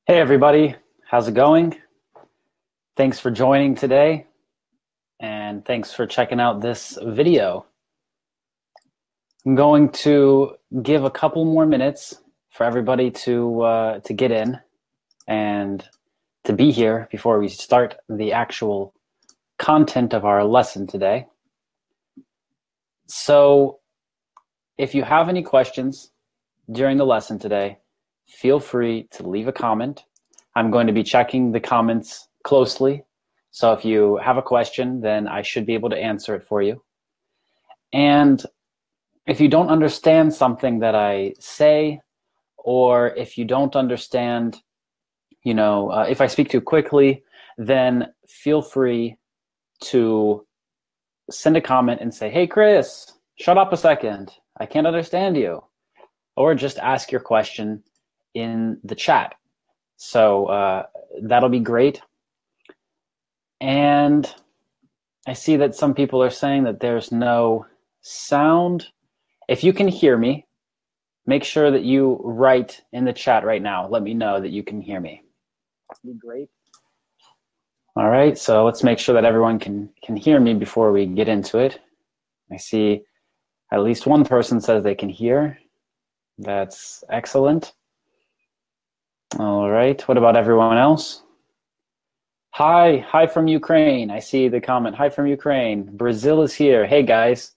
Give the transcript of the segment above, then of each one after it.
Hey everybody, how's it going? Thanks for joining today, and thanks for checking out this video. I'm going to give a couple more minutes for everybody to get in and to be here before we start the actual content of our lesson today. So if you have any questions during the lesson today, feel free to leave a comment. I'm going to be checking the comments closely. So if you have a question, then I should be able to answer it for you. And if you don't understand something that I say, or if you don't understand, if I speak too quickly, then feel free to send a comment and say, "Hey, Kris, shut up a second. I can't understand you." Or just ask your question in the chat. So that'll be great. And I see that some people are saying that there's no sound. If you can hear me, make sure that you write in the chat right now. Let me know that you can hear me. That'd be great. All right, so let's make sure that everyone can hear me before we get into it. I see at least one person says they can hear. That's excellent. All right, what about everyone else? Hi from Ukraine. I see the comment, hi from Ukraine. Brazil is here. Hey guys,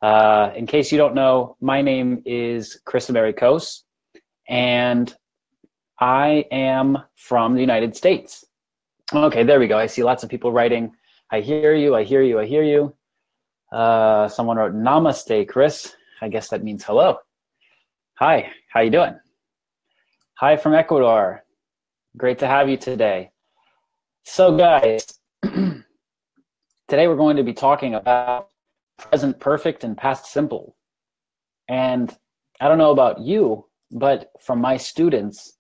in case you don't know, my name is Kris Amerikos, and I am from the United States. Okay, there we go. I see lots of people writing, I hear you, I hear you, I hear you. Someone wrote, Namaste, Kris. I guess that means hello. Hi, how you doing? Hi from Ecuador. Great to have you today. So guys, today we're going to be talking about present perfect and past simple. And I don't know about you, but from my students,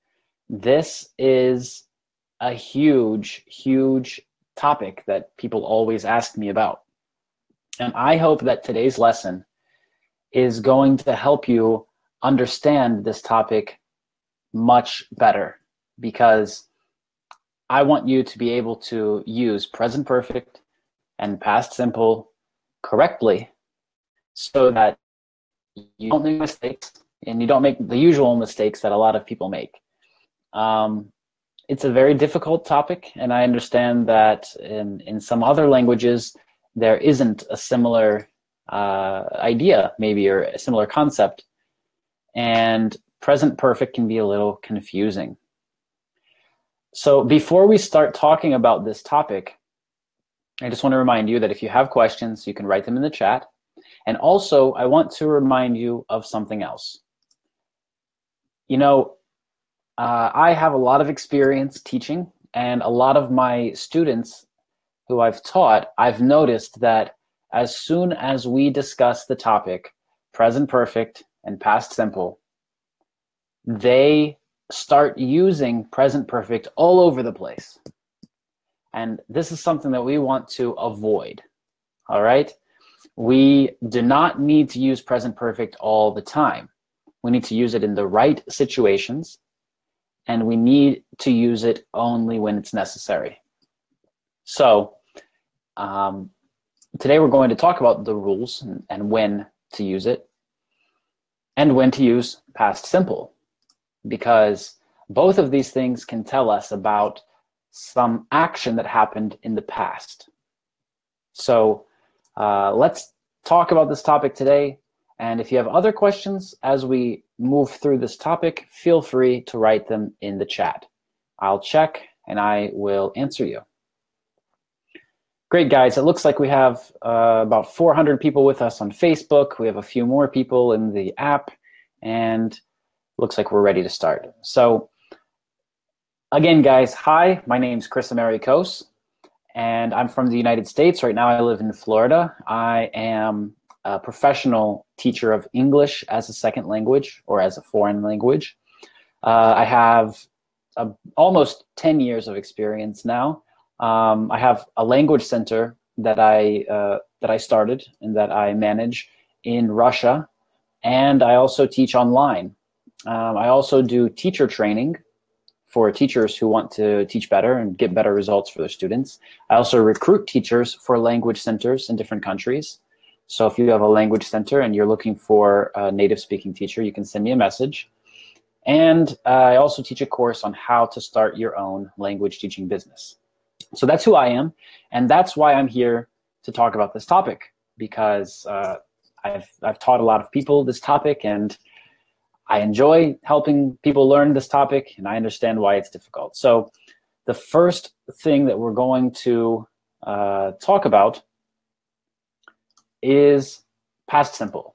this is a huge, huge topic that people always ask me about. And I hope that today's lesson is going to help you understand this topic much better, because I want you to be able to use present perfect and past simple correctly so that you don't make mistakes and you don't make the usual mistakes that a lot of people make. It's a very difficult topic, and I understand that in some other languages there isn't a similar idea maybe, or a similar concept, and present perfect can be a little confusing. So before we start talking about this topic, I just want to remind you that if you have questions, you can write them in the chat. And also, I want to remind you of something else. I have a lot of experience teaching, and a lot of my students who I've taught, I've noticed that as soon as we discuss the topic, present perfect and past simple, they start using present perfect all over the place. And this is something that we want to avoid, all right? We do not need to use present perfect all the time. We need to use it in the right situations, and we need to use it only when it's necessary. So today we're going to talk about the rules and when to use it, and when to use past simple, because both of these things can tell us about some action that happened in the past. So let's talk about this topic today. And if you have other questions as we move through this topic, feel free to write them in the chat. I'll check and I will answer you. Great, guys. It looks like we have about 400 people with us on Facebook. We have a few more people in the app, and looks like we're ready to start. So again, guys, hi, my name's Kris Amerikos, and I'm from the United States. Right now I live in Florida. I am a professional teacher of English as a second language, or as a foreign language. I have almost 10 years of experience now. I have a language center that I started and that I manage in Russia, and I also teach online. I also do teacher training for teachers who want to teach better and get better results for their students. I also recruit teachers for language centers in different countries. So if you have a language center and you're looking for a native speaking teacher, you can send me a message. And I also teach a course on how to start your own language teaching business. So that's who I am, and that's why I'm here to talk about this topic, because I've taught a lot of people this topic, and I enjoy helping people learn this topic, and I understand why it's difficult. So the first thing that we're going to talk about is past simple.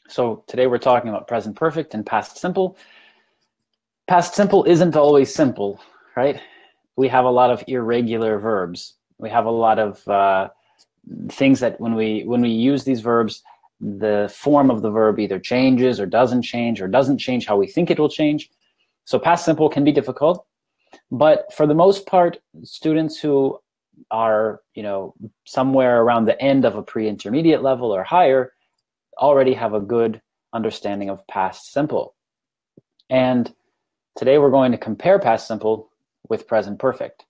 So today we're talking about present perfect and past simple. Past simple isn't always simple, right? We have a lot of irregular verbs. We have a lot of things that when we use these verbs, the form of the verb either changes or doesn't change how we think it will change. So past simple can be difficult, but for the most part, students who are, somewhere around the end of a pre-intermediate level or higher already have a good understanding of past simple. And today we're going to compare past simple with present perfect.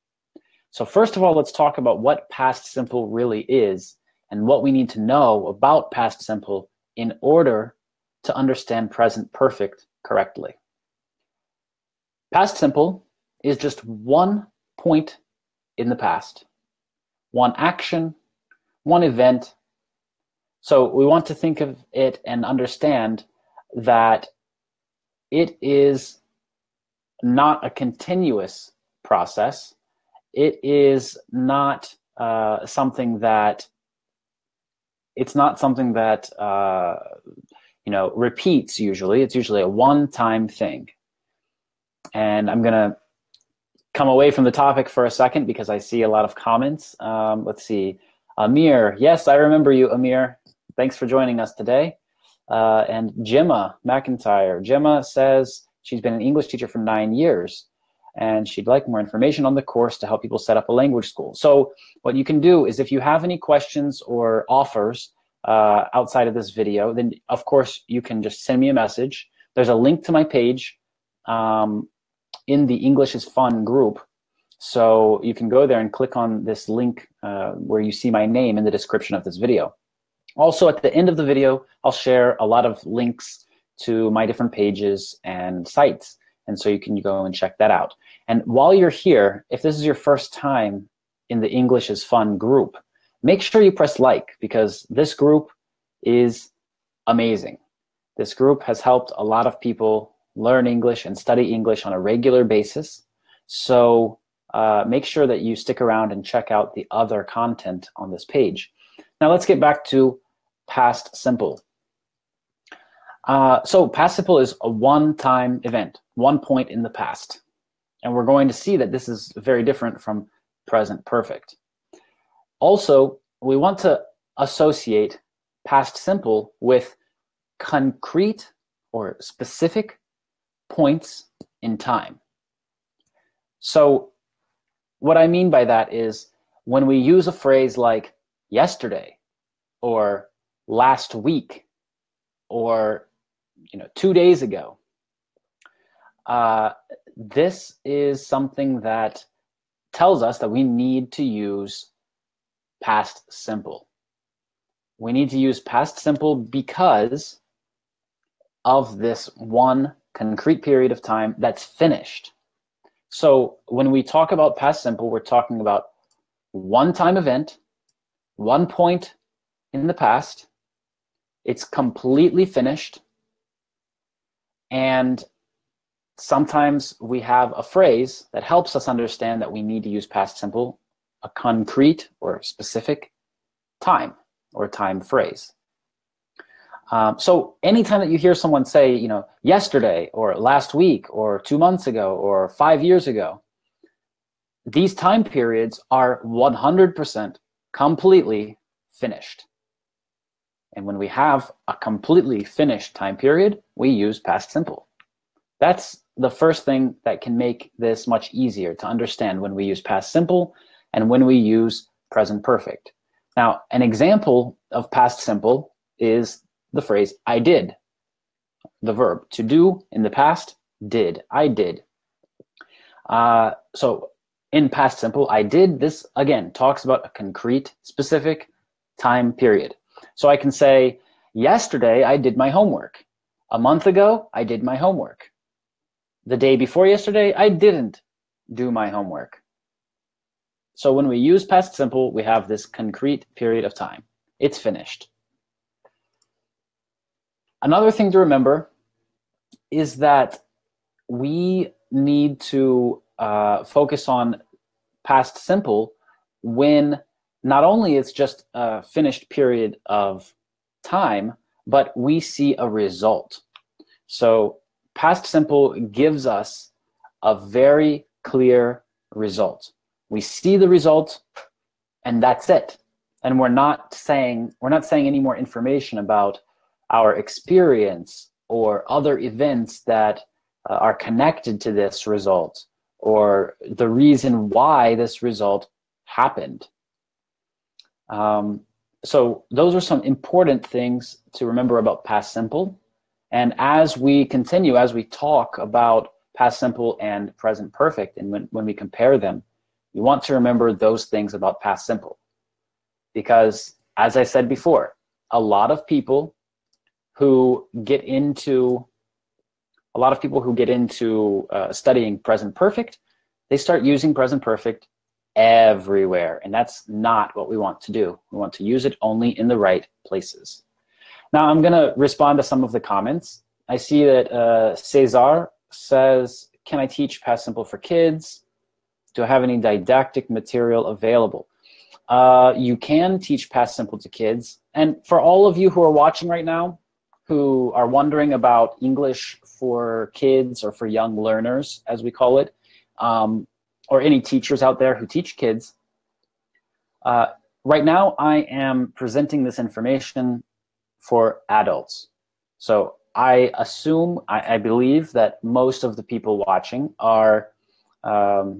So first of all, let's talk about what past simple really is and what we need to know about past simple in order to understand present perfect correctly. Past simple is just one point in the past, one action, one event. So we want to think of it and understand that it is not a continuous process. It is not something that repeats usually. It's usually a one-time thing. And I'm gonna come away from the topic for a second because I see a lot of comments. Let's see, Amir, yes, I remember you, Amir. Thanks for joining us today. And Gemma McIntyre. Gemma says she's been an English teacher for 9 years, and she'd like more information on the course to help people set up a language school. So what you can do is if you have any questions or offers outside of this video, then of course you can just send me a message. There's a link to my page in the English is Fun group. So you can go there and click on this link where you see my name in the description of this video. Also, at the end of the video, I'll share a lot of links to my different pages and sites. And so you can go and check that out. And while you're here, if this is your first time in the English is Fun group, make sure you press like, because this group is amazing. This group has helped a lot of people learn English and study English on a regular basis. So make sure that you stick around and check out the other content on this page. Now let's get back to past simple. So past simple is a one-time event, one point in the past. And we're going to see that this is very different from present perfect. Also, we want to associate past simple with concrete or specific points in time. So what I mean by that is when we use a phrase like yesterday or last week or 2 days ago, this is something that tells us that we need to use past simple. We need to use past simple because of this one concrete period of time that's finished. So when we talk about past simple, we're talking about one-time event, one point in the past. It's completely finished. And sometimes we have a phrase that helps us understand that we need to use past simple, a concrete or specific time or time phrase. So anytime that you hear someone say, yesterday or last week or 2 months ago or 5 years ago, these time periods are 100% completely finished. And when we have a completely finished time period, we use past simple. That's the first thing that can make this much easier to understand when we use past simple and when we use present perfect. Now, an example of past simple is the phrase I did. The verb to do in the past, did, I did. So in past simple, I did. This, again, talks about a concrete, specific time period. So I can say, yesterday I did my homework. A month ago, I did my homework. The day before yesterday, I didn't do my homework. So when we use past simple, we have this concrete period of time. It's finished. Another thing to remember is that we need to focus on past simple when not only it's just a finished period of time, but we see a result. So past simple gives us a very clear result. We see the result, and that's it. And we're not saying any more information about our experience or other events that are connected to this result, or the reason why this result happened. So those are some important things to remember about past simple. And as we continue, as we talk about past simple and present perfect, and when we compare them, you want to remember those things about past simple. Because, as I said before, a lot of people who get into studying present perfect, they start using present perfect everywhere, and that's not what we want to do. We want to use it only in the right places. Now I'm going to respond to some of the comments. I see that Cesar says, can I teach past simple for kids? Do I have any didactic material available? You can teach past simple to kids. And for all of you who are watching right now, who are wondering about English for kids or for young learners, as we call it, or any teachers out there who teach kids, right now I am presenting this information for adults. So I assume, I believe that most of the people watching are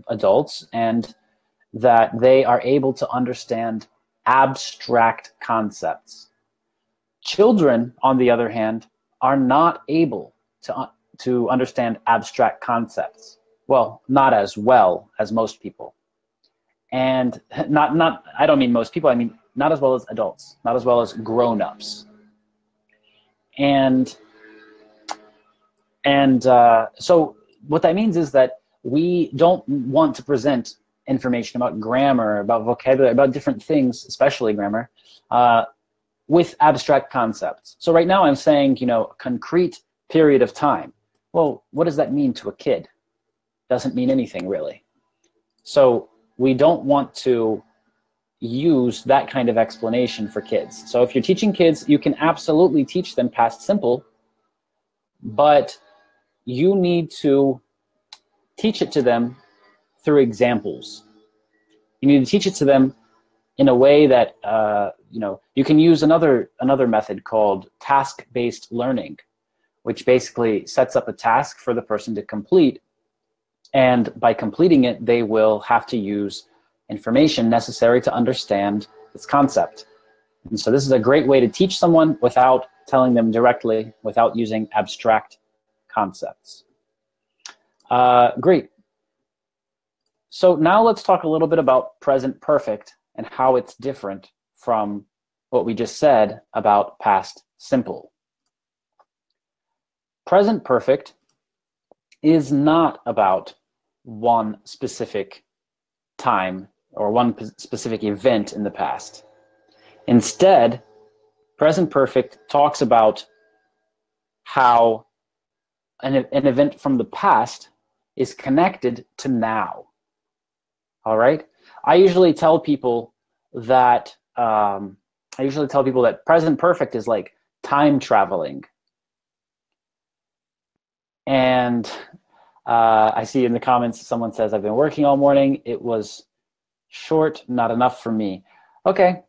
adults, and that they are able to understand abstract concepts. Children, on the other hand, are not able to understand abstract concepts. Well, not as well as most people. And I don't mean most people, I mean not as well as adults, not as well as grown-ups. And so what that means is that we don't want to present information about grammar, about vocabulary, about different things, especially grammar, with abstract concepts. So right now I'm saying, a concrete period of time. Well, what does that mean to a kid? Doesn't mean anything, really. So we don't want to use that kind of explanation for kids. So if you're teaching kids, you can absolutely teach them past simple, but you need to teach it to them through examples. You need to teach it to them in a way that you can use another method called task-based learning, which basically sets up a task for the person to complete, and by completing it, they will have to use information necessary to understand this concept. And so this is a great way to teach someone without telling them directly, without using abstract concepts. Great. So now let's talk a little bit about present perfect and how it's different from what we just said about past simple. Present perfect is not about one specific time or one specific event in the past. Instead, present perfect talks about how an event from the past is connected to now. All right? I usually tell people that present perfect is like time traveling. And I see in the comments someone says, I've been working all morning. It was short, not enough for me. Okay,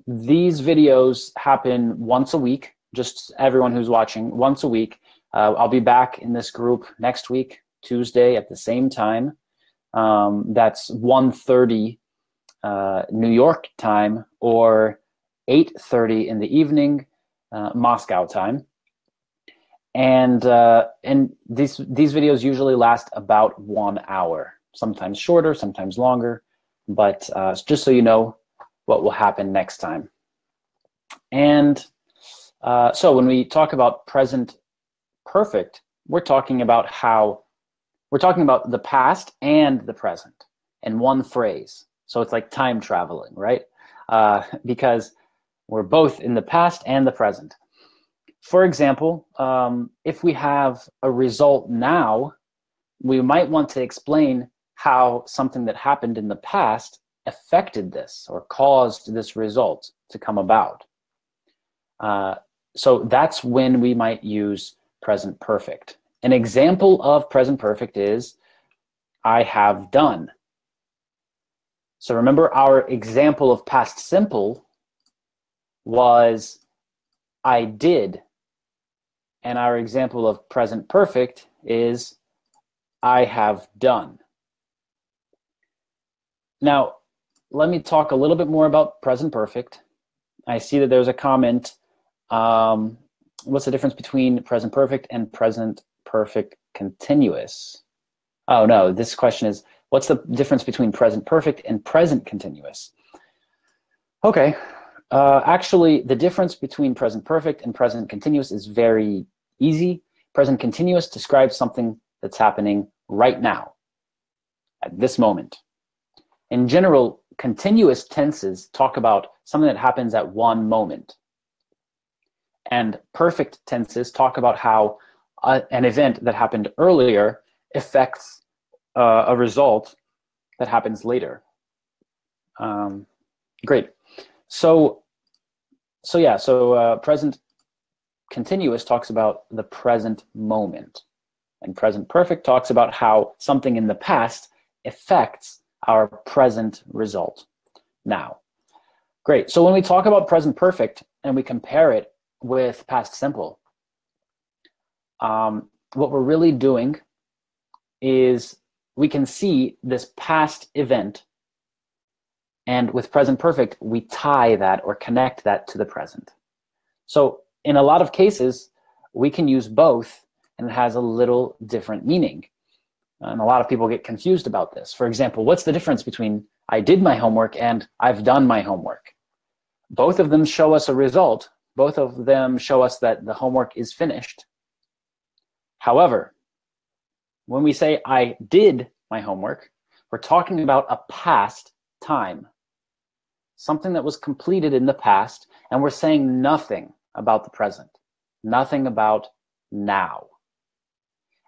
these videos happen once a week, just everyone who's watching, once a week. I'll be back in this group next week, Tuesday at the same time. That's 1:30 New York time, or 8:30 in the evening, Moscow time. And these videos usually last about 1 hour, sometimes shorter, sometimes longer, but just so you know what will happen next time. And so when we talk about present perfect, we're talking about the past and the present in one phrase. So it's like time traveling, right? Because we're both in the past and the present. For example, if we have a result now, we might want to explain how something that happened in the past affected this or caused this result to come about. So that's when we might use present perfect. An example of present perfect is, I have done. So remember, our example of past simple was, I did. And our example of present perfect is, I have done. Now, let me talk a little bit more about present perfect. I see that there's a comment. What's the difference between present perfect and present perfect continuous? Oh, no, this question is, what's the difference between present perfect and present continuous? Okay. Actually, the difference between present perfect and present continuous is very easy. Present continuous describes something that's happening right now, at this moment. In general, continuous tenses talk about something that happens at one moment. And perfect tenses talk about how an event that happened earlier affects a result that happens later. Great. So present continuous talks about the present moment, and present perfect talks about how something in the past affects our present result now. Great. So when we talk about present perfect and we compare it with past simple, what we're really doing is we can see this past event, and with present perfect, we tie that or connect that to the present. So in a lot of cases, we can use both, and it has a little different meaning. And a lot of people get confused about this. For example, what's the difference between I did my homework and I've done my homework? Both of them show us a result. Both of them show us that the homework is finished. However, when we say I did my homework, we're talking about a past time, something that was completed in the past, and we're saying nothing about the present, nothing about now.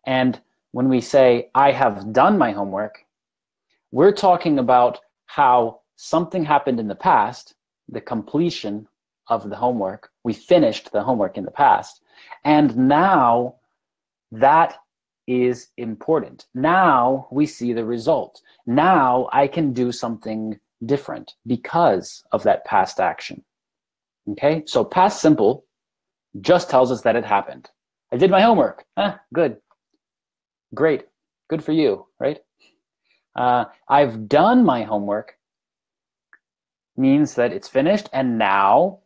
And when we say I have done my homework, we're talking about how something happened in the past, the completion of the homework. We finished the homework in the past, and now that is important. Now we see the result. Now I can do something different because of that past action. Okay, so past simple just tells us that it happened. I did my homework. Good. Great. Good for you, right? I've done my homework means that it's finished, and now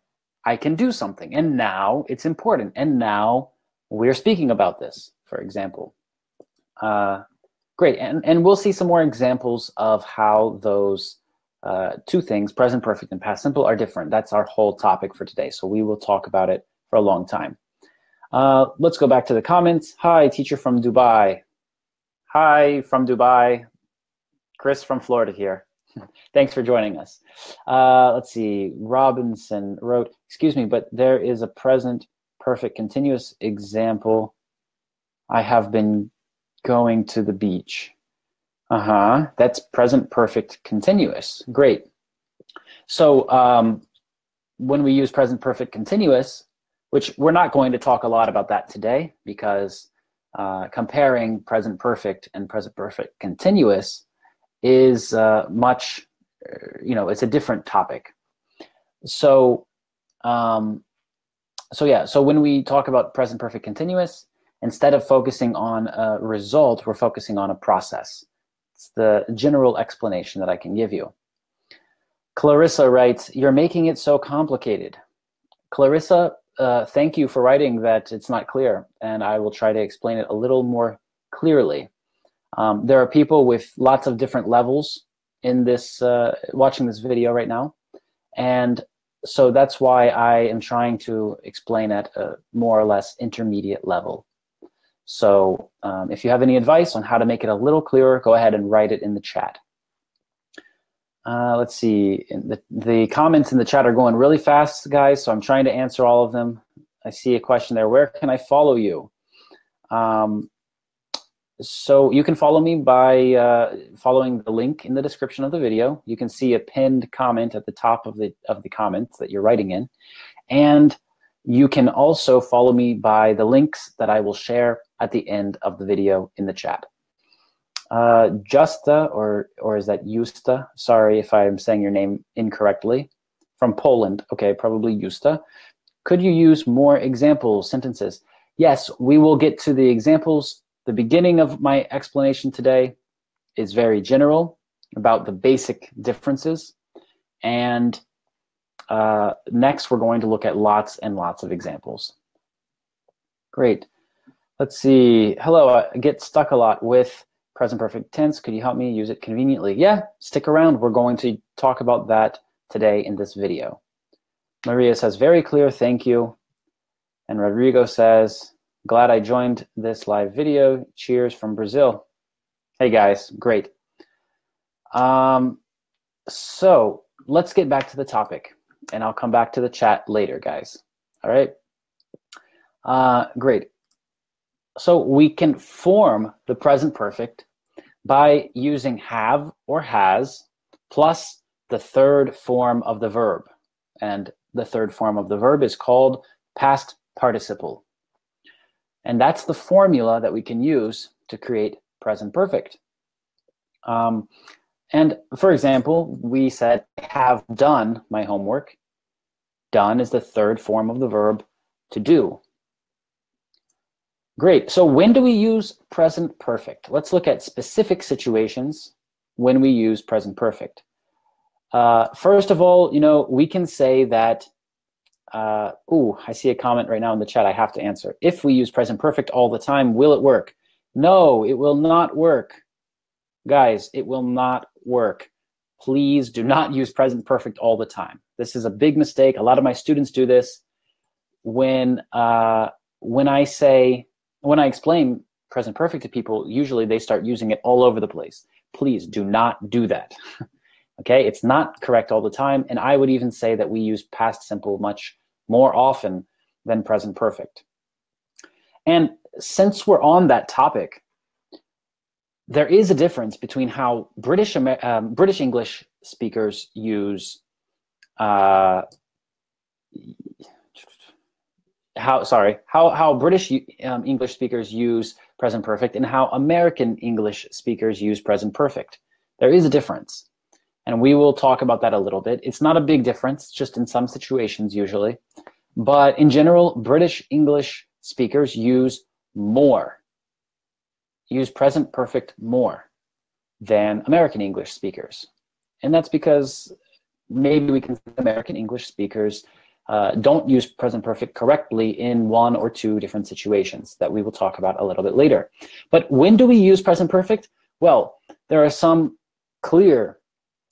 I can do something, and now it's important, and now we're speaking about this, for example. Great, and we'll see some more examples of how those two things, present perfect and past simple, are different. That's our whole topic for today, so we will talk about it for a long time. Let's go back to the comments. Hi, teacher from Dubai. Hi from Dubai. Kris from Florida here. Thanks for joining us. Let's see. Robinson wrote, excuse me, but there is a present perfect continuous example. I have been going to the beach. That's present perfect continuous. Great. So when we use present perfect continuous, which we're not going to talk a lot about that today, because comparing present perfect and present perfect continuous is much, it's a different topic. So so when we talk about present perfect continuous, instead of focusing on a result, we're focusing on a process. It's the general explanation that I can give you. Clarissa writes, you're making it so complicated. Clarissa, thank you for writing that it's not clear, and I will try to explain it a little more clearly. There are people with lots of different levels in this, watching this video right now, and so that's why I am trying to explain at a more or less intermediate level. So if you have any advice on how to make it a little clearer, go ahead and write it in the chat. Let's see, the comments in the chat are going really fast, guys, so I'm trying to answer all of them. I see a question there, where can I follow you? So you can follow me by following the link in the description of the video. You can see a pinned comment at the top of the comments that you're writing in. And you can also follow me by the links that I will share at the end of the video in the chat. Justa, or is that Justa? Sorry if I'm saying your name incorrectly. From Poland. Okay, probably Justa. Could you use more example sentences? Yes, we will get to the examples. The beginning of my explanation today is very general about the basic differences. And next, we're going to look at lots and lots of examples. Great. Let's see. Hello, I get stuck a lot with present perfect tense. Could you help me use it conveniently? Yeah, stick around. We're going to talk about that today in this video. Maria says, very clear, thank you. And Rodrigo says, glad I joined this live video. Cheers from Brazil. Hey guys, great. So let's get back to the topic, and I'll come back to the chat later, guys. All right. Great. So we can form the present perfect by using have or has plus the third form of the verb. And the third form of the verb is called past participle. And that's the formula that we can use to create present perfect. And for example, we said, have done my homework. Done is the third form of the verb to do. Great. So when do we use present perfect? Let's look at specific situations when we use present perfect. First of all, we can say that, I see a comment right now in the chat I have to answer. If we use present perfect all the time, will it work? No, it will not work. Guys, it will not work. Please do not use present perfect all the time. This is a big mistake. A lot of my students do this. When I explain present perfect to people, usually they start using it all over the place. Please do not do that. Okay, it's not correct all the time, and I would even say that we use past simple much more often than present perfect. And since we're on that topic, there is a difference between how British English speakers use how British English speakers use present perfect and how American English speakers use present perfect. There is a difference. And we will talk about that a little bit. It's not a big difference, just in some situations usually. But in general, British English speakers use present perfect more than American English speakers. And that's because maybe we can say American English speakers don't use present perfect correctly in one or two different situations that we will talk about a little bit later. But when do we use present perfect? Well, there are some clear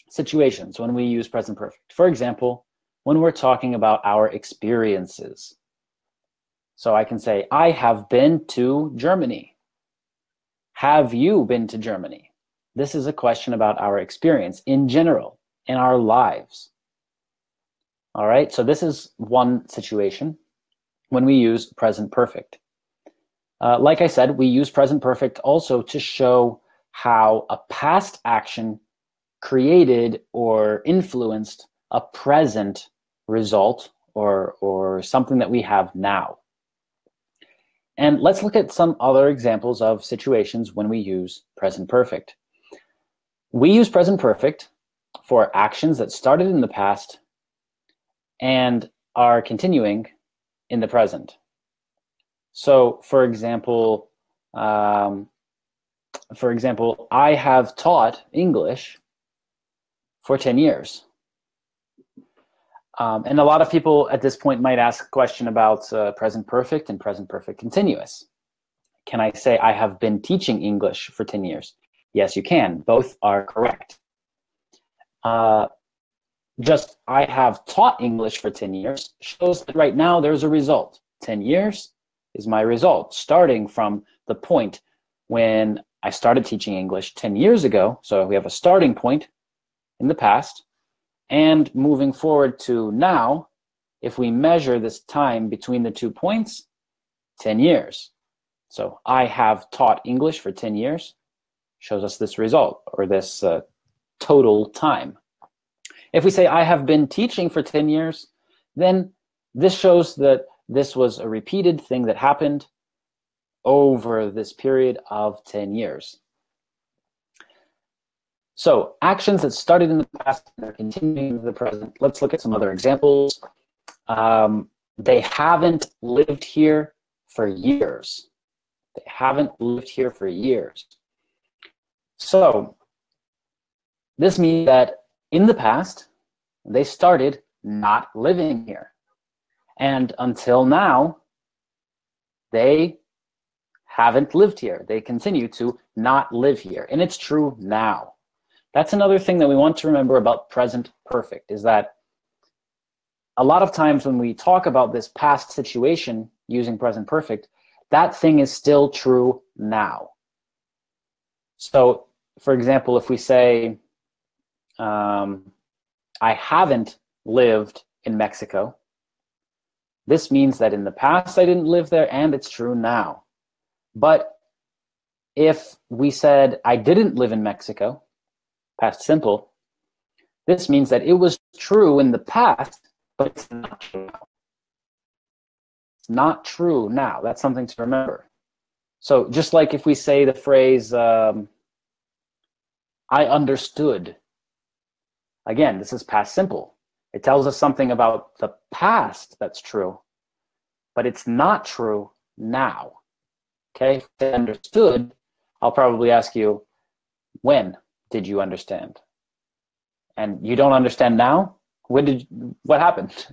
situations when we use present perfect. For example, when we're talking about our experiences. So I can say, I have been to Germany. Have you been to Germany? This is a question about our experience in general, in our lives. All right, so this is one situation when we use present perfect. Like I said, we use present perfect also to show how a past action created or influenced a present result or something that we have now. And let's look at some other examples of situations when we use present perfect. We use present perfect for actions that started in the past and are continuing in the present. So, for example, I have taught English for 10 years. And a lot of people at this point might ask a question about present perfect and present perfect continuous. Can I say I have been teaching English for 10 years? Yes, you can. Both are correct. Just I have taught English for 10 years shows that right now there's a result. 10 years is my result, starting from the point when I started teaching English 10 years ago. So we have a starting point in the past, and moving forward to now, if we measure this time between the 2 points, 10 years. So I have taught English for 10 years shows us this result, or this total time. If we say I have been teaching for 10 years, then this shows that this was a repeated thing that happened over this period of 10 years. So actions that started in the past and are continuing in the present. Let's look at some other examples. They haven't lived here for years. They haven't lived here for years. So this means that in the past, they started not living here. And until now, they haven't lived here. They continue to not live here. And it's true now. That's another thing that we want to remember about present perfect, is that a lot of times when we talk about this past situation using present perfect, that thing is still true now. So, for example, if we say, I haven't lived in Mexico, this means that in the past I didn't live there, and it's true now. But if we said I didn't live in Mexico, past simple, this means that it was true in the past, but it's not true now. It's not true now. That's something to remember. So just like if we say the phrase, I understood. Again, this is past simple. It tells us something about the past that's true, but it's not true now. Okay, if I understood, I'll probably ask you, when did you understand? And you don't understand now? What happened?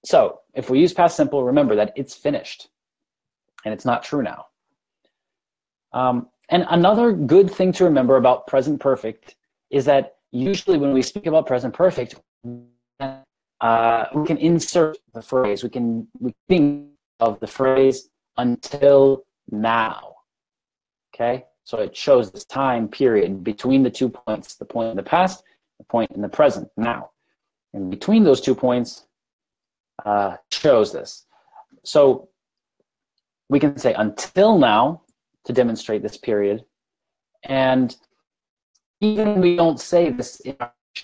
So if we use past simple, remember that it's finished and it's not true now. And another good thing to remember about present perfect is that usually when we speak about present perfect, we can insert the phrase. We think of the phrase until now. Okay, so it shows this time period between the 2 points, the point in the past, the point in the present now. And between those 2 points shows this. So we can say until now to demonstrate this period. And even when we don't say this,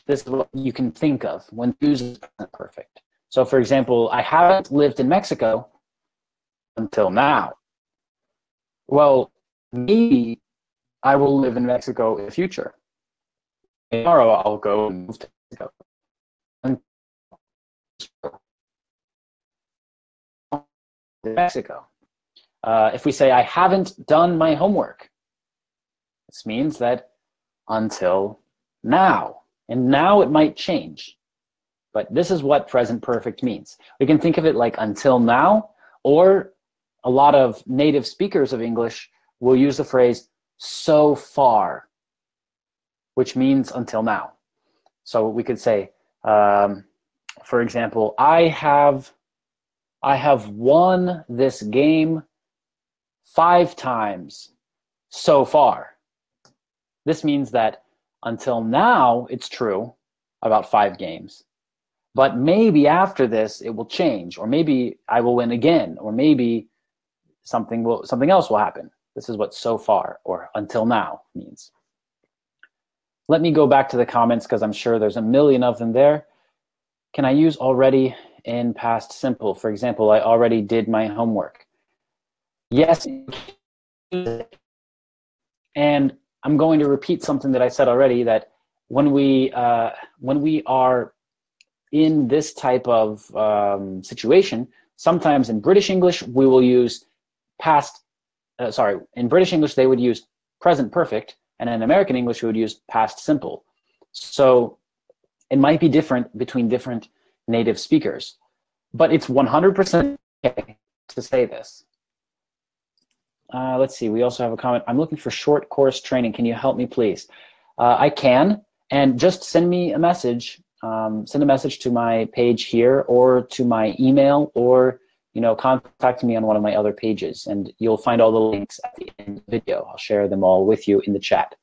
this is what you can think of when using present perfect. So for example, I haven't lived in Mexico until now. Well, maybe I will live in Mexico in the future. Tomorrow I'll go and move to Mexico. Mexico. If we say I haven't done my homework, this means that until now. And now it might change. But this is what present perfect means. We can think of it like until now, or a lot of native speakers of English will use the phrase so far, which means until now. So we could say, for example, I have won this game 5 times so far. This means that until now, it's true about 5 games. But maybe after this, it will change, or maybe I will win again, or maybe something else will happen. This is what so far or until now means. Let me go back to the comments because I'm sure there's a million of them there. Can I use already in past simple? For example, I already did my homework. Yes. And I'm going to repeat something that I said already, that when we are in this type of situation, sometimes in British English we will use in British English they would use present perfect, and in American English we would use past simple. So It might be different between different native speakers, but it's 100% okay to say this. Let's see, we also have a comment. I'm looking for short course training. Can you help me, please? I can, and just send me a message. Send a message to my page here or to my email, or contact me on one of my other pages, and you'll find all the links at the end of the video. I'll share them all with you in the chat.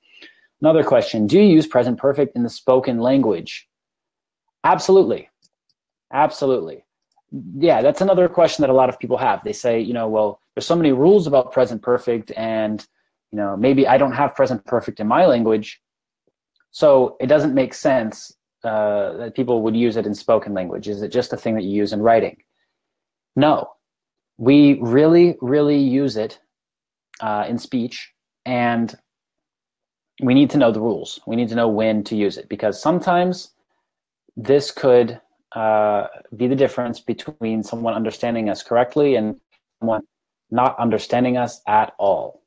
Another question, do you use present perfect in the spoken language? Absolutely. Absolutely. Yeah, that's another question that a lot of people have. They say, well, there's so many rules about present perfect, and maybe I don't have present perfect in my language, so it doesn't make sense that people would use it in spoken language. Is it just a thing that you use in writing? No, we really, really use it in speech, and we need to know the rules. We need to know when to use it, because sometimes this could be the difference between someone understanding us correctly and someone not understanding us at all.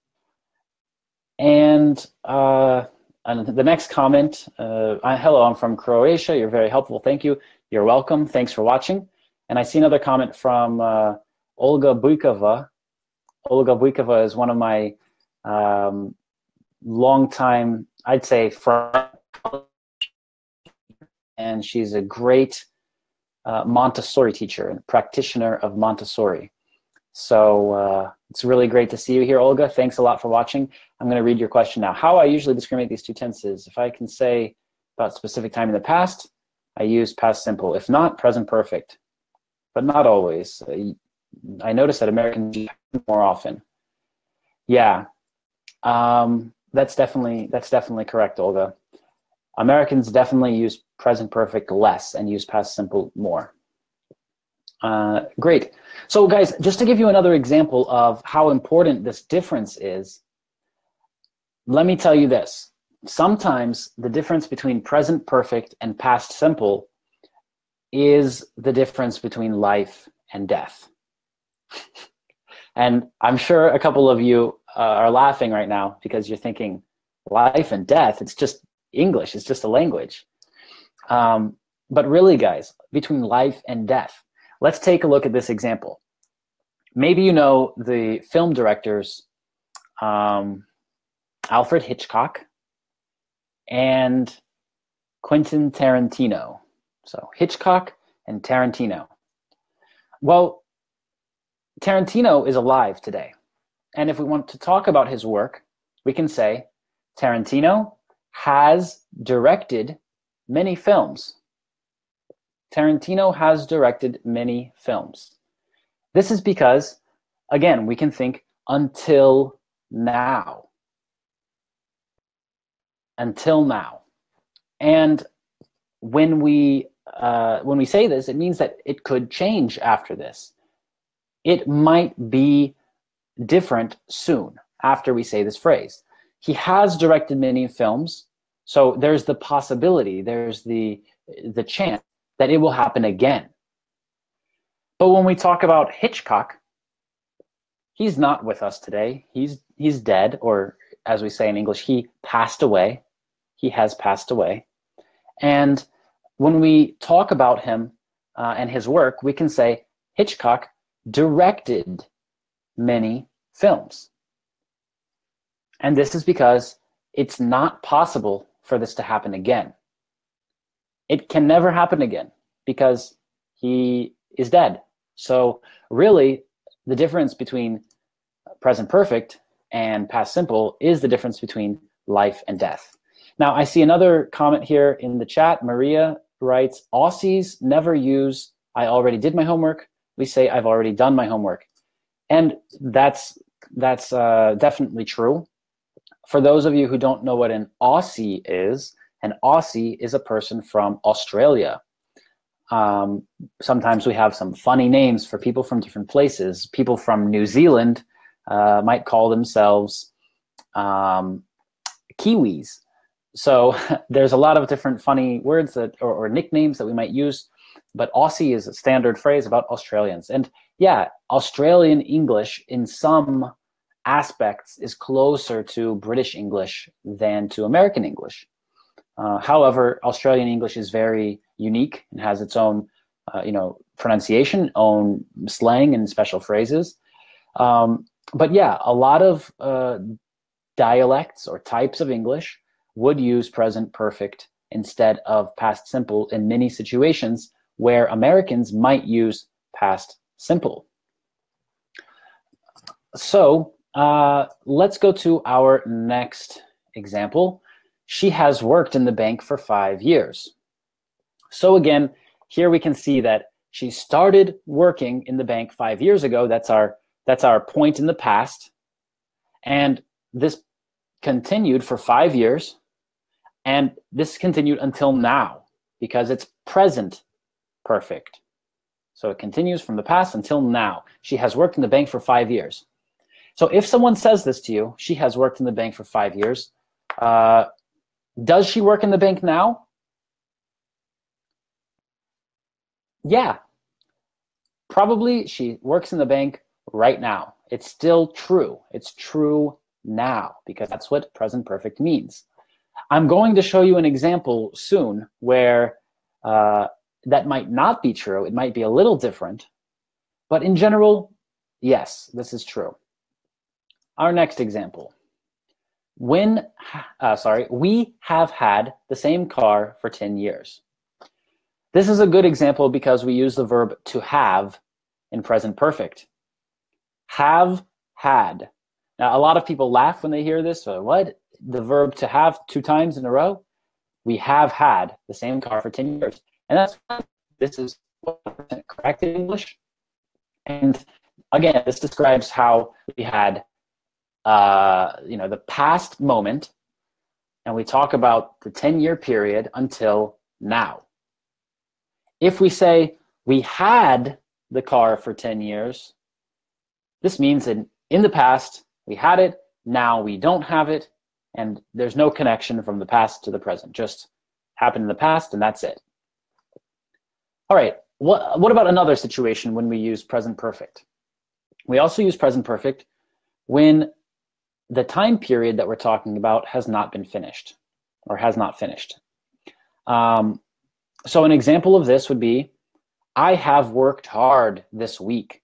And the next comment, hello, I'm from Croatia. You're very helpful. Thank you. You're welcome. Thanks for watching. And I see another comment from Olga Bujkova. Olga Bujkova is one of my longtime, I'd say, friends, and she's a great Montessori teacher and practitioner of Montessori. So it's really great to see you here, Olga. Thanks a lot for watching. I'm going to read your question now. How I usually discriminate these two tenses. If I can say about specific time in the past, I use past simple. If not, present perfect. But not always. I notice that Americans use it more often. Yeah, that's definitely correct, Olga. Americans definitely use present perfect less and use past simple more. Great. So guys, just to give you another example of how important this difference is, let me tell you this. Sometimes the difference between present perfect and past simple is the difference between life and death. And I'm sure a couple of you are laughing right now because you're thinking, life and death, it's just English, it's just a language. But really, guys, between life and death, let's take a look at this example. Maybe you know the film directors Alfred Hitchcock and Quentin Tarantino. So Hitchcock and Tarantino. Well, Tarantino is alive today. And if we want to talk about his work, we can say Tarantino has directed many films. Tarantino has directed many films. This is because, again, we can think until now. Until now. And when we say this, it means that it could change after this. It might be different soon after we say this phrase. He has directed many films, so there's the possibility, there's the chance that it will happen again. But when we talk about Hitchcock, he's not with us today. He's dead, or as we say in English, he passed away. He has passed away. And when we talk about him and his work, we can say Hitchcock directed many films. And this is because it's not possible for this to happen again. It can never happen again because he is dead. So really, the difference between present perfect and past simple is the difference between life and death. Now, I see another comment here in the chat. Maria writes, Aussies never use I already did my homework. We say I've already done my homework. And that's definitely true. For those of you who don't know what an Aussie is a person from Australia. Sometimes we have some funny names for people from different places. People from New Zealand might call themselves Kiwis. So there's a lot of different funny words that, or nicknames that we might use, but Aussie is a standard phrase about Australians. And yeah, Australian English in some aspects is closer to British English than to American English. However, Australian English is very unique and has its own, pronunciation, own slang and special phrases. But yeah, a lot of dialects or types of English would use present perfect instead of past simple in many situations where Americans might use past simple. So let's go to our next example. She has worked in the bank for 5 years. So again, here we can see that she started working in the bank 5 years ago. That's our point in the past. And this continued for 5 years. And this continued until now because it's present perfect. So it continues from the past until now. She has worked in the bank for 5 years. So if someone says this to you, she has worked in the bank for 5 years, does she work in the bank now? Yeah, probably she works in the bank right now. It's still true. It's true now because that's what present perfect means. I'm going to show you an example soon where that might not be true. It might be a little different, but in general, yes, this is true. Our next example. We have had the same car for 10 years. This is a good example because we use the verb to have in present perfect. Have had. Now, a lot of people laugh when they hear this. What? The verb to have 2 times in a row? We have had the same car for 10 years. And that's fine. This is 100% correct in English. And again, this describes how we had the past moment, and we talk about the 10-year period until now. If we say we had the car for 10 years, this means that in the past we had it, now we don't have it, and there's no connection from the past to the present. Just happened in the past, and that's it. All right, what about another situation when we use present perfect? We also use present perfect when the time period that we're talking about has not been finished or has not finished. So an example of this would be, I have worked hard this week.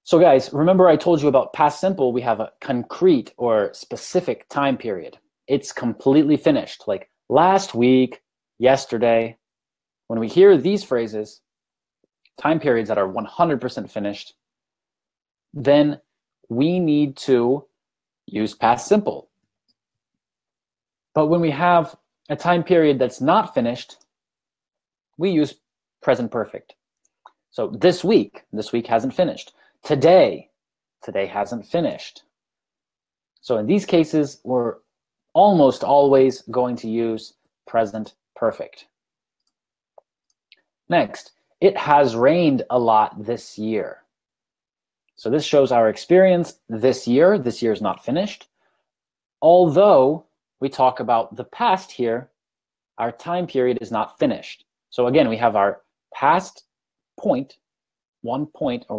So guys, remember I told you about past simple, we have a concrete or specific time period. It's completely finished, like last week, yesterday. When we hear these phrases, time periods that are 100% finished, then we need to use past simple. But when we have a time period that's not finished, we use present perfect. So this week hasn't finished. Today hasn't finished. So in these cases, we're almost always going to use present perfect. Next, it has rained a lot this year. So this shows our experience this year. This year is not finished. Although we talk about the past here, our time period is not finished. So again, we have our past point, one point or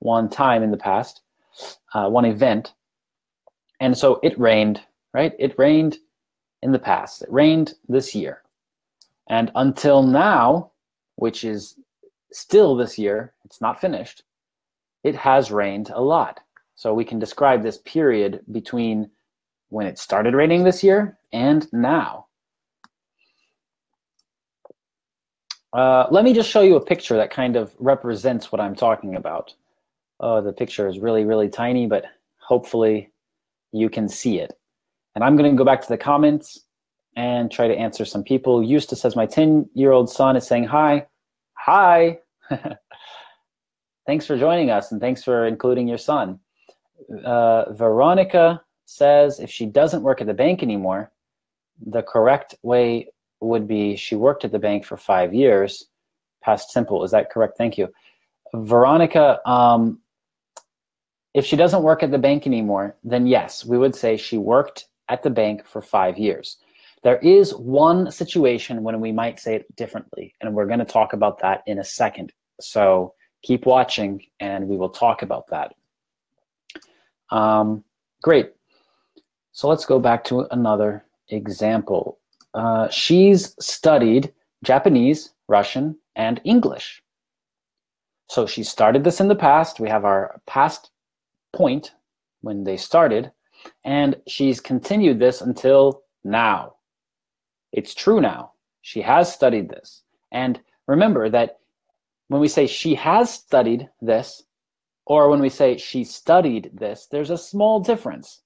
one time in the past, one event. And so it rained, right? It rained in the past. It rained this year. And until now, which is still this year, it's not finished, it has rained a lot. So we can describe this period between when it started raining this year and now. Let me just show you a picture that kind of represents what I'm talking about. Oh, the picture is really, really tiny, but hopefully you can see it. And I'm going to go back to the comments and try to answer some people. Eustace says, my 10-year-old son is saying hi. Hi. Thanks for joining us, and thanks for including your son. Veronica says if she doesn't work at the bank anymore, the correct way would be she worked at the bank for 5 years, past simple. Is that correct? Thank you. Veronica, if she doesn't work at the bank anymore, then yes, we would say she worked at the bank for 5 years. There is one situation when we might say it differently, and we're going to talk about that in a second. So keep watching, and we will talk about that. Great. So let's go back to another example. She's studied Japanese, Russian, and English. So she started this in the past. We have our past point when they started, and she's continued this until now. It's true now. She has studied this. And remember that when we say she has studied this, or when we say she studied this, there's a small difference.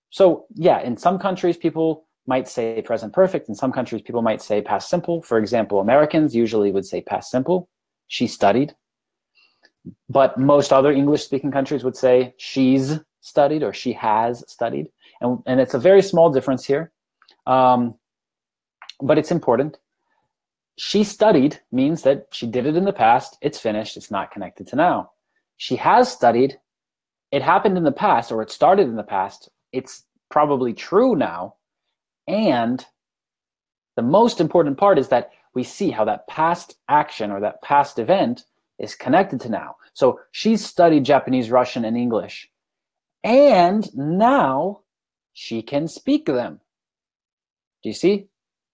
So yeah, in some countries, people might say present perfect. In some countries, people might say past simple. For example, Americans usually would say past simple. She studied. But most other English-speaking countries would say she's studied or she has studied. And it's a very small difference here, but it's important. She studied means that she did it in the past. It's finished. It's not connected to now. She has studied. It happened in the past, or it started in the past. It's probably true now. And the most important part is that we see how that past action or that past event is connected to now. So she's studied Japanese, Russian, and English. And now she can speak them. Do you see?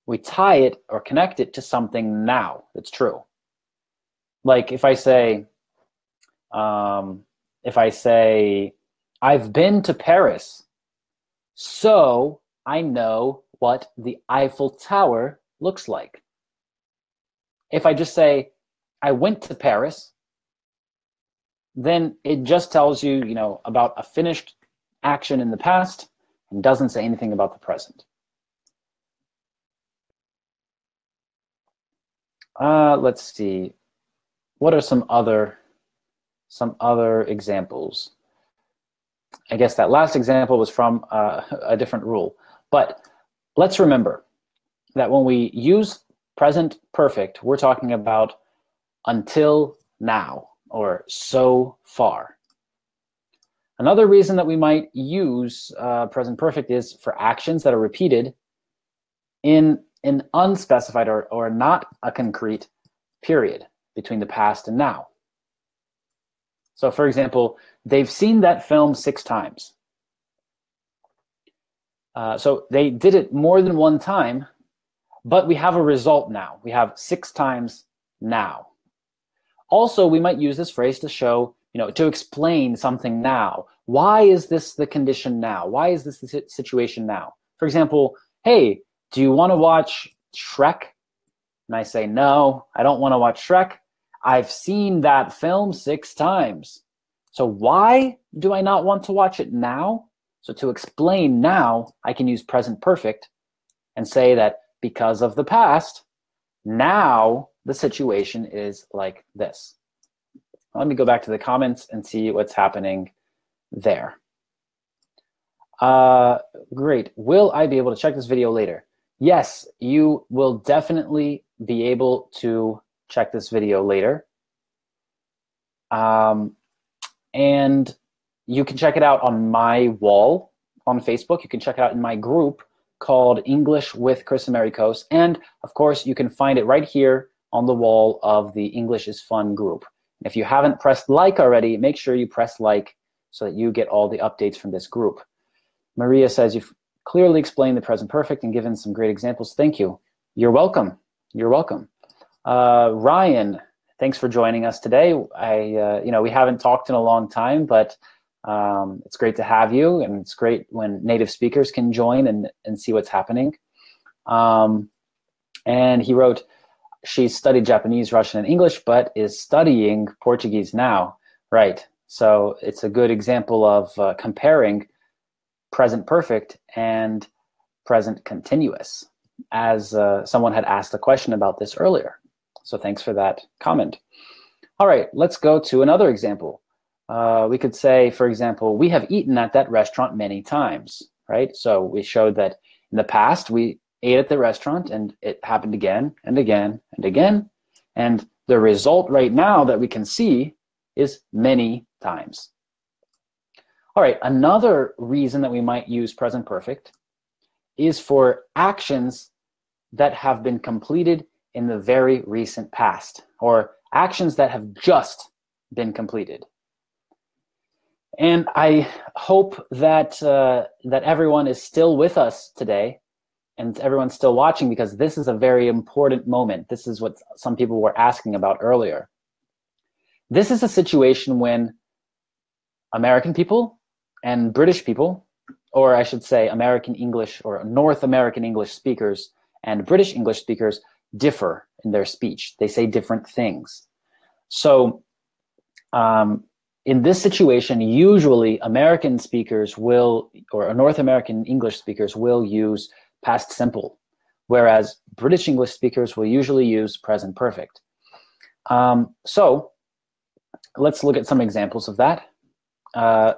We tie it or connect it to something now that's true. Like if I say, I've been to Paris, so I know what the Eiffel Tower looks like. If I just say, I went to Paris, then it just tells you, about a finished action in the past and doesn't say anything about the present. Let's see. What are some other examples? I guess that last example was from a different rule. But let's remember that when we use present perfect, we're talking about until now or so far. Another reason that we might use present perfect is for actions that are repeated in an unspecified or not a concrete period between the past and now. So for example, they've seen that film 6 times. So they did it more than one time, but we have a result now. We have 6 times now. Also, we might use this phrase to show, to explain something now. Why is this the condition now? Why is this the situation now? For example, hey, do you want to watch Shrek? And I say, no, I don't want to watch Shrek. I've seen that film 6 times. So why do I not want to watch it now? So to explain now, I can use present perfect and say that because of the past, now the situation is like this. Let me go back to the comments and see what's happening there. Great. Will I be able to check this video later? Yes, you will definitely be able to check this video later. And you can check it out on my wall on Facebook. You can check it out in my group called English with Kris and Amerikos. And of course, you can find it right here on the wall of the English is Fun group. And if you haven't pressed like already, make sure you press like so that you get all the updates from this group. Maria says, you've clearly explained the present perfect and given some great examples. Thank you. You're welcome. You're welcome. Ryan, thanks for joining us today. We haven't talked in a long time, but it's great to have you, and it's great when native speakers can join and see what's happening. And he wrote, she's studied Japanese, Russian, and English, but is studying Portuguese now. Right. So it's a good example of comparing present perfect and present continuous, as someone had asked a question about this earlier. So thanks for that comment. All right, let's go to another example. We could say, for example, we have eaten at that restaurant many times, right? So we showed that in the past we ate at the restaurant and it happened again and again and again. And the result right now that we can see is many times. All right, another reason that we might use present perfect is for actions that have been completed in the very recent past, or actions that have just been completed. And I hope that that everyone is still with us today, and everyone's still watching because this is a very important moment. This is what some people were asking about earlier. This is a situation when American people and British people, or I should say American English or North American English speakers and British English speakers differ in their speech. They say different things. So in this situation, usually American speakers will, or North American English speakers will use past simple, whereas British English speakers will usually use present perfect. So let's look at some examples of that.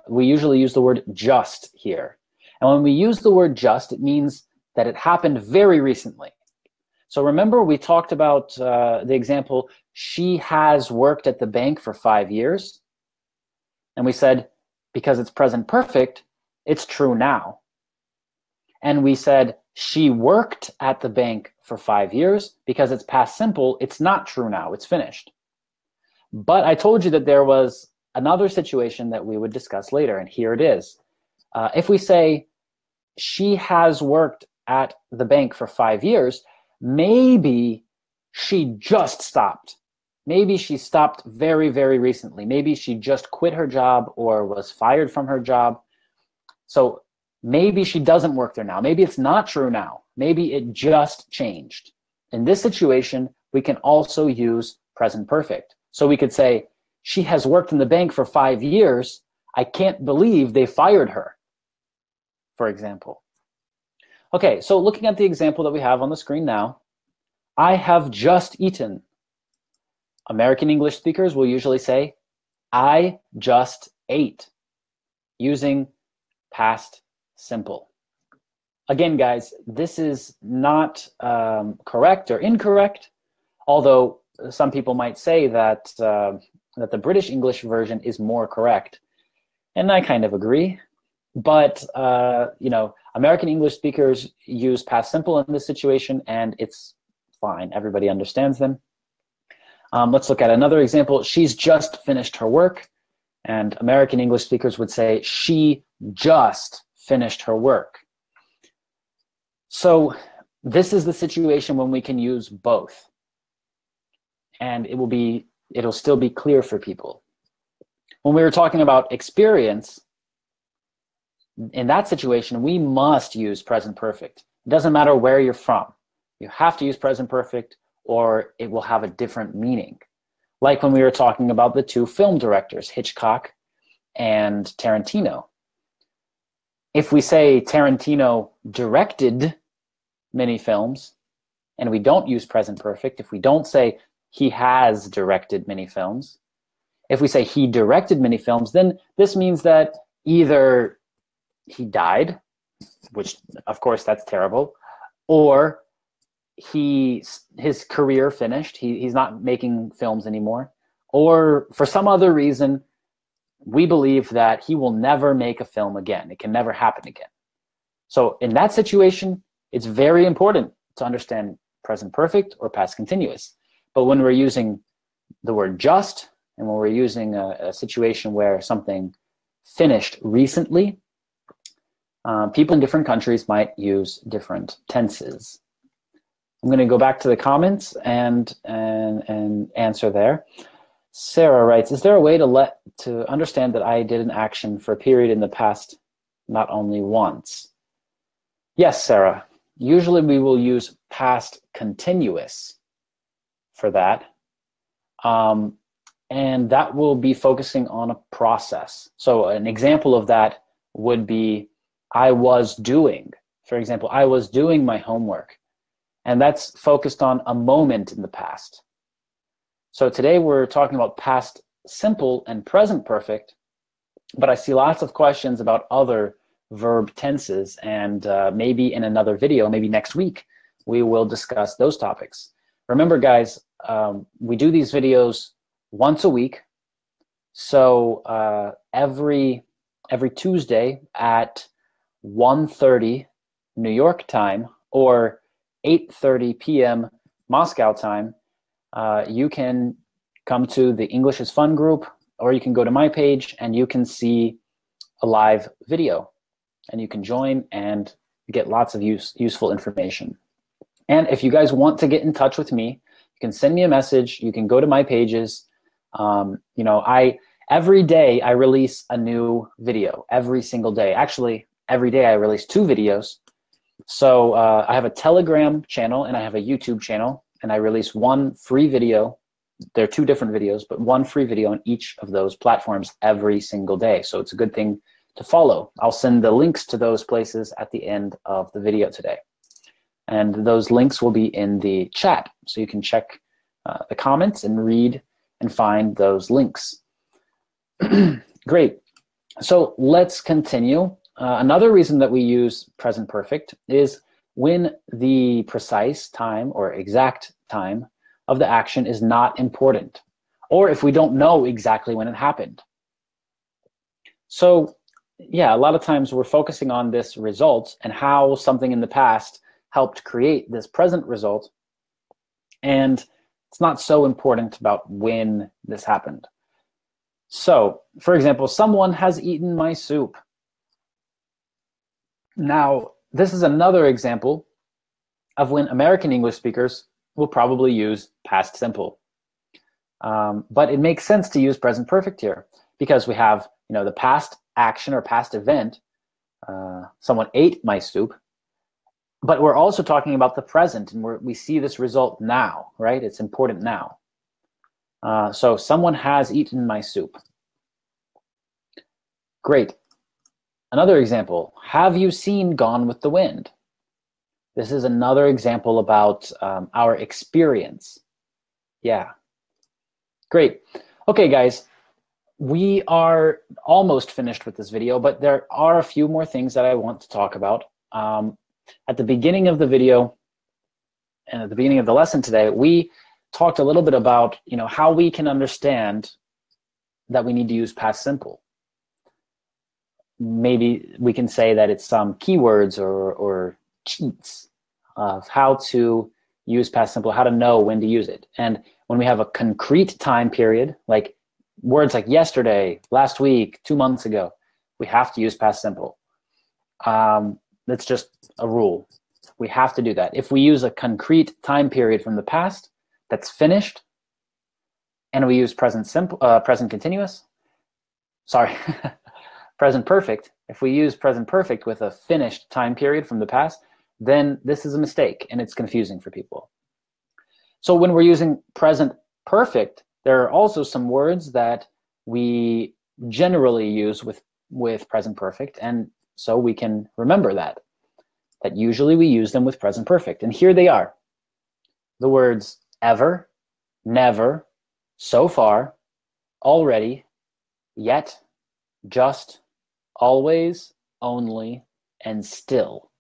We usually use the word just here. And when we use the word just, it means that it happened very recently. So remember we talked about the example, she has worked at the bank for 5 years. And we said, because it's present perfect, it's true now. And we said, she worked at the bank for 5 years. Because it's past simple, it's not true now, it's finished. But I told you that there was another situation that we would discuss later, and here it is. If we say, she has worked at the bank for 5 years, maybe she just stopped. Maybe she stopped very, very recently. Maybe she just quit her job or was fired from her job. So maybe she doesn't work there now. Maybe it's not true now. Maybe it just changed. In this situation, we can also use present perfect. So we could say, she has worked in the bank for 5 years. I can't believe they fired her, for example. Okay, so looking at the example that we have on the screen now, I have just eaten. American English speakers will usually say, I just ate, using past simple. Again, guys, this is not correct or incorrect, although some people might say that, that the British English version is more correct. And I kind of agree. But, you know, American English speakers use past simple in this situation, and it's fine. Everybody understands them. Let's look at another example. She's just finished her work. And American English speakers would say, she just finished her work. So this is the situation when we can use both. And it'll still be clear for people. When we were talking about experience, in that situation, we must use present perfect. It doesn't matter where you're from. You have to use present perfect, or it will have a different meaning. Like when we were talking about the two film directors, Hitchcock and Tarantino. If we say Tarantino directed many films, and we don't use present perfect, if we don't say he has directed many films, if we say he directed many films, then this means that either he died, which of course that's terrible, or his career finished, he's not making films anymore, or for some other reason, we believe that he will never make a film again. It can never happen again. So in that situation, it's very important to understand present perfect or past continuous. But when we're using the word just, and when we're using a situation where something finished recently, people in different countries might use different tenses. I'm going to go back to the comments and answer there. Sarah writes, is there a way to understand that I did an action for a period in the past, not only once? Yes, Sarah. Usually we will use past continuous for that. And that will be focusing on a process. So an example of that would be, I was doing. For example, I was doing my homework. And that's focused on a moment in the past. So today we're talking about past simple and present perfect, but I see lots of questions about other verb tenses, and maybe in another video, maybe next week, we will discuss those topics. Remember, guys, we do these videos once a week. So every Tuesday at 1:30 New York time, or 8:30 p.m. Moscow time, you can come to the English is Fun group, or you can go to my page and you can see a live video, and you can join and get lots of useful information. And if you guys want to get in touch with me, you can send me a message. You can go to my pages. You know, every day I release a new video, every single day. Actually, every day I release 2 videos. So I have a Telegram channel and I have a YouTube channel, and I release 1 free video. They're 2 different videos, but 1 free video on each of those platforms every single day. So it's a good thing to follow. I'll send the links to those places at the end of the video today. And those links will be in the chat, so you can check the comments and read and find those links. Great. So let's continue. Another reason that we use present perfect is when the precise time or exact time of the action is not important, or if we don't know exactly when it happened. So yeah, a lot of times we're focusing on this result and how something in the past helped create this present result, and it's not so important about when this happened. So, for example, someone has eaten my soup. Now, this is another example of when American English speakers will probably use past simple. But it makes sense to use present perfect here because we have, you know, the past action or past event. Someone ate my soup. But we're also talking about the present, and we see this result now, right? It's important now. So someone has eaten my soup. Great. Another example, have you seen Gone with the Wind? This is another example about our experience. Yeah. Great. Okay, guys, we are almost finished with this video, but there are a few more things that I want to talk about. At the beginning of the video and at the beginning of the lesson today, we talked a little bit about, you know, how we can understand that we need to use past simple. Maybe we can say that it's some keywords or cheats of how to use past simple, how to know when to use it. And when we have a concrete time period, like words like yesterday, last week, 2 months ago, we have to use past simple. That's just a rule. We have to do that. If we use a concrete time period from the past that's finished, and we use present simple, present continuous, sorry, present perfect. If we use present perfect with a finished time period from the past, then this is a mistake and it's confusing for people. So when we're using present perfect, there are also some words that we generally use with present perfect, and so we can remember that usually we use them with present perfect. And here they are. The words ever, never, so far, already, yet, just, always, only, and still.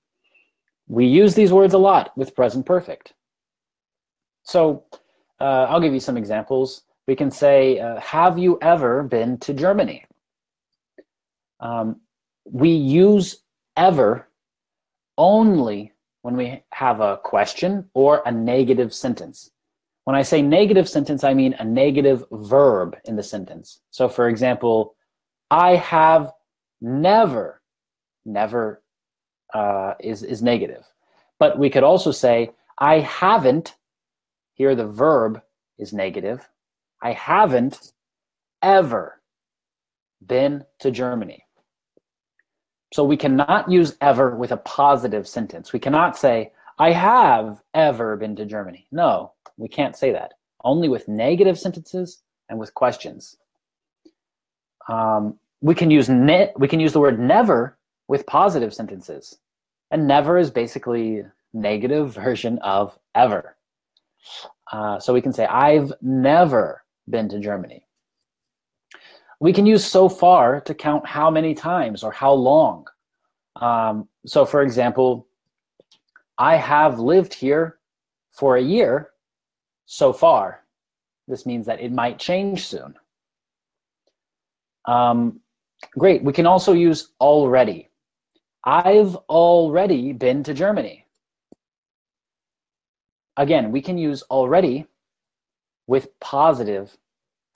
We use these words a lot with present perfect. So I'll give you some examples. We can say, have you ever been to Germany? We use ever only when we have a question or a negative sentence. When I say negative sentence, I mean a negative verb in the sentence. So for example, I have never, never is negative. But we could also say, I haven't, here the verb is negative, I haven't ever been to Germany. So we cannot use ever with a positive sentence. We cannot say, I have ever been to Germany. No, we can't say that. Only with negative sentences and with questions. We can use the word never with positive sentences. And never is basically a negative version of ever. So we can say, I've never been to Germany. We can use so far to count how many times or how long. So for example, I have lived here for a year so far. This means that it might change soon. Great, we can also use already. I've already been to Germany. Again, we can use already with positive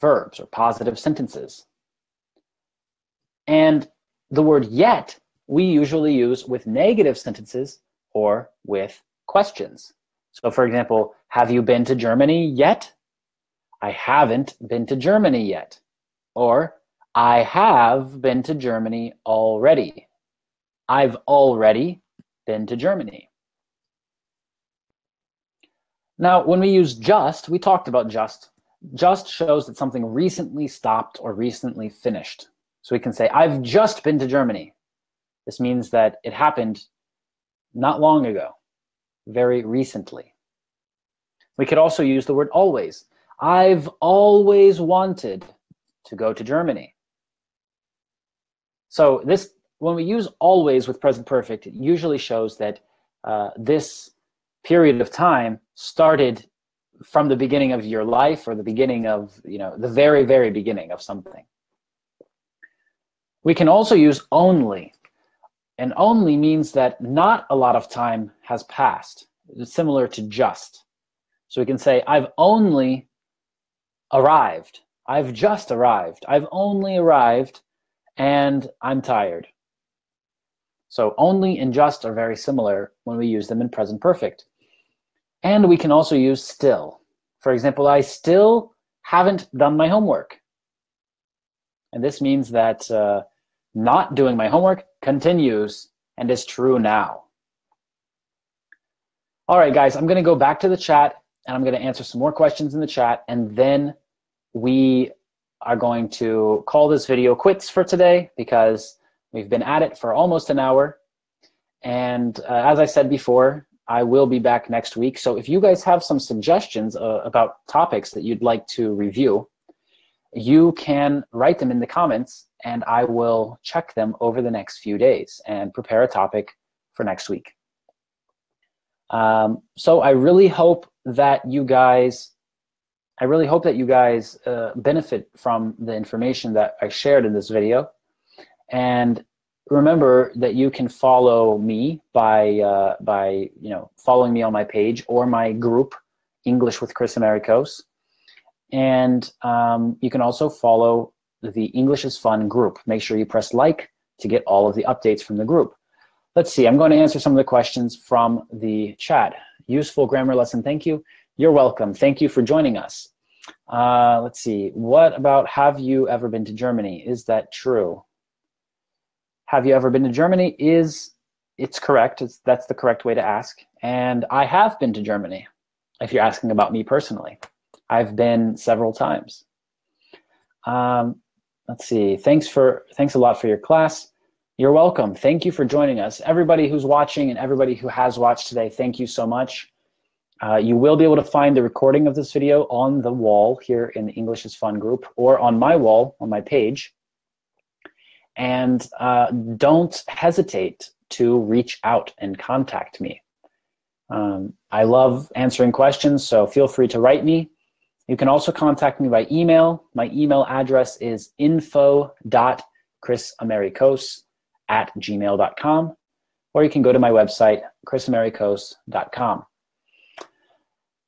verbs or positive sentences. And the word yet we usually use with negative sentences or with questions. So for example, have you been to Germany yet? I haven't been to Germany yet. Or I have been to Germany already. I've already been to Germany. Now, when we use just, we talked about just. Just shows that something recently stopped or recently finished. So we can say, I've just been to Germany. This means that it happened not long ago, very recently. We could also use the word always. I've always wanted to go to Germany. So this, when we use always with present perfect, it usually shows that this period of time started from the beginning of your life or the beginning of, the very, very beginning of something. We can also use only. And only means that not a lot of time has passed. It's similar to just. So we can say, I've only arrived. I've just arrived. I've only arrived and I'm tired. So only and just are very similar when we use them in present perfect. And we can also use still. For example, I still haven't done my homework. And this means that not doing my homework continues and is true now. All right, guys, I'm going to go back to the chat and I'm going to answer some more questions in the chat, and then we are going to call this video quits for today because we've been at it for almost an hour. And as I said before, I will be back next week. So if you guys have some suggestions about topics that you'd like to review, you can write them in the comments and I will check them over the next few days and prepare a topic for next week. So I really hope that you guys benefit from the information that I shared in this video. And remember that you can follow me by following me on my page or my group, English with Kris Amerikos. And you can also follow the English is Fun group. Make sure you press like to get all of the updates from the group. Let's see, I'm going to answer some of the questions from the chat. Useful grammar lesson, thank you. You're welcome. Thank you for joining us. Let's see, what about have you ever been to Germany? Is that true? Have you ever been to Germany? It's correct. That's the correct way to ask. And I have been to Germany, if you're asking about me personally. I've been several times. Let's see, thanks a lot for your class. You're welcome. Thank you for joining us. Everybody who's watching and everybody who has watched today, thank you so much. You will be able to find the recording of this video on the wall here in the English is Fun group or on my wall, on my page. And don't hesitate to reach out and contact me. I love answering questions, so feel free to write me. You can also contact me by email. My email address is info.krisamerikos@gmail.com, or you can go to my website, krisamerikos.com.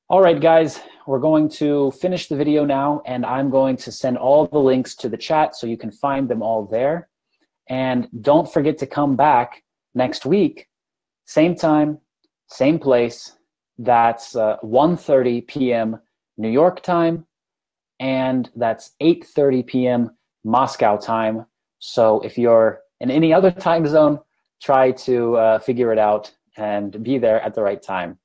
All right, guys, we're going to finish the video now, and I'm going to send all the links to the chat so you can find them all there. And don't forget to come back next week, same time, same place. That's 1:30 p.m. New York time, and that's 8:30 p.m. Moscow time. So if you're in any other time zone, try to figure it out and be there at the right time.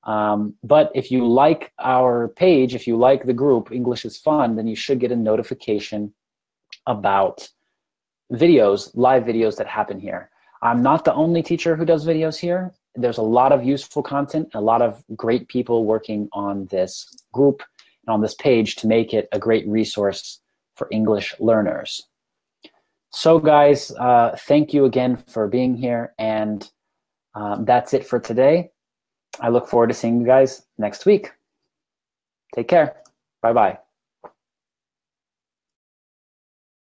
But if you like our page, if you like the group, English is Fun, then you should get a notification about videos, live videos that happen here. I'm not the only teacher who does videos here. There's a lot of useful content, a lot of great people working on this group and on this page to make it a great resource for English learners. So guys, thank you again for being here, and that's it for today. I look forward to seeing you guys next week. Take care. Bye-bye.